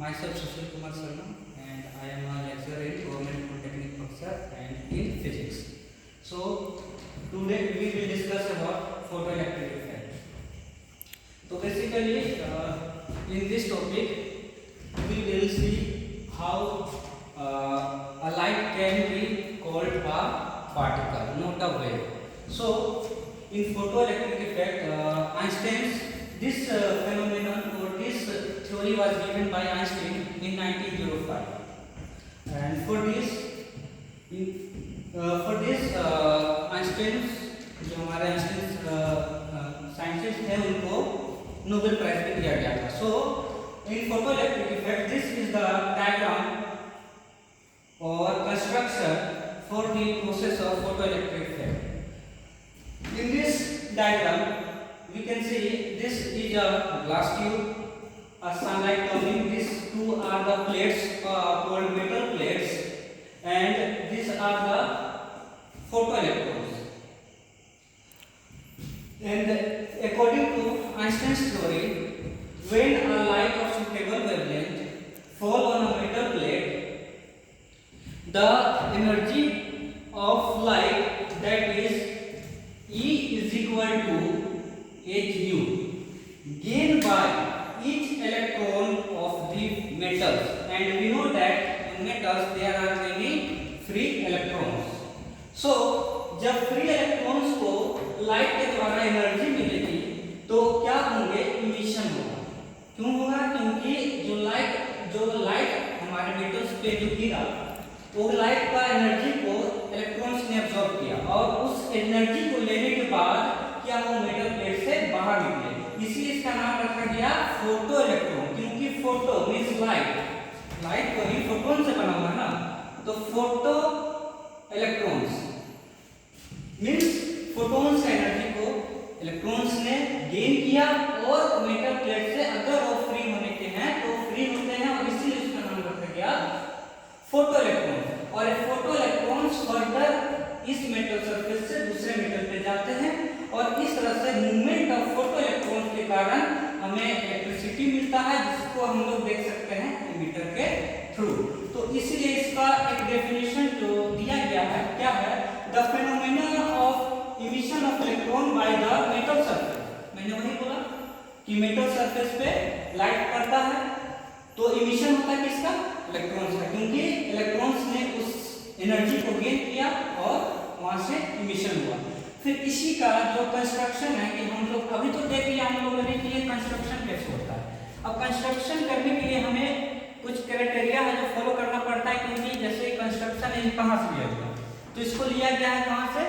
Myself Sushil Kumar Sharma, and I am a lecturer in Government Polytechnic Buxar and in physics. So today we will discuss about photoelectric effect. So basically in this topic we will see how a light can be called a particle, not a wave. So in photoelectric effect, Einstein's this phenomenon or this theory was given by Einstein in 1905, and for this Einstein's जो हमारे Einstein scientist थे उनको Nobel prize भी दिया गया था. So in photoelectric effect, this is the diagram or construction for the process of photoelectric effect. In this diagram we can see this is a glass tube, a sunlight coming. These two are the plates called metal plates, and these are the photoelectrons. And according to Einstein's theory, when a light of suitable wavelength fall on a metal plate, the energy of light, that is E is equal to hU, gained by each electron of the metals. And we know that in metals there are many free electrons. So जब free electrons को light के द्वारा energy मिलेगी तो क्या होंगे, emission होगा. क्यों होगा? क्योंकि जो लाइट हमारे मेटल्स पे जो गिरा वो लाइट का एनर्जी को इलेक्ट्रॉन्स ने एब्जॉर्ब किया और उस एनर्जी को लेने के बाद क्या वो मेटल प्लेट से बाहर निकले. इसलिए इसका नाम रखा गया फोटो इलेक्ट्रॉन, क्योंकि फोटो मींस लाइट को ही फोटोन से बना हुआ है ना. तो फोटो इलेक्ट्रॉन्स मींस फोटोन्स का एनर्जी को इलेक्ट्रॉन्स ने गेन किया और मेटल प्लेट से अगर वो फ्री होने के हैं तो फ्री होते हैं, और इसीलिए इसका नाम रखा गया फोटो इलेक्ट्रॉन. और ये फोटो इलेक्ट्रॉन्स फर्दर इस मेटल सरफेस से दूसरे मेटल पे जाते हैं और इस तरह से मूवमेंट ऑफ फोटो इलेक्ट्रॉन के कारण हमें इलेक्ट्रिसिटी मिलता है, जिसको हम लोग देख सकते हैं एमीटर के थ्रू. तो इसीलिए इसका एक डेफिनेशन जो दिया गया है क्या है, the phenomenon of emission of electron by the metal surface. मैंने वही बोला कि मेटल सरफेस पे लाइट पड़ता है तो इमिशन होता है किसका, इलेक्ट्रॉन्स का, क्योंकि इलेक्ट्रॉन्स ने उस एनर्जी को गेन किया और वहां से इमिशन हुआ. फिर इसी का जो कंस्ट्रक्शन है कि हम लोग अभी तो देख लिया हम लोगों ने कि ये कंस्ट्रक्शन कैसे होता है. अब कंस्ट्रक्शन करने के लिए हमें कुछ क्राइटेरिया है जो फॉलो करना पड़ता है, क्योंकि जैसे कंस्ट्रक्शन है कहाँ से लिया गया, तो इसको लिया गया है कहाँ से,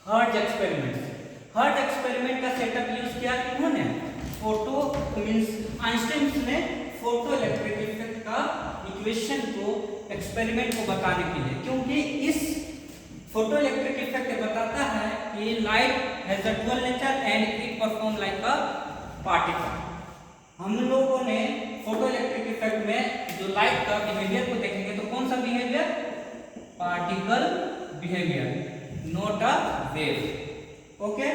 हर्ट्ज एक्सपेरिमेंट से. हर्ट्ज एक्सपेरिमेंट का सेटअप यूज किया किन्होंने, फोटो मींस आइंस्टाइन ने फोटो इलेक्ट्रिक इफेक्ट का इक्वेशन को एक्सपेरिमेंट को बताने के लिए, क्योंकि इस फोटो इलेक्ट्रिक इफेक्ट बताता है कि light has a dual nature and it perform like a particle. हम लोगों ने फोटो इलेक्ट्रिक इफेक्ट में जो लाइट का बिहेवियर को देखेंगे तो कौन सा behaviour, particle behaviour, not a wave. Okay.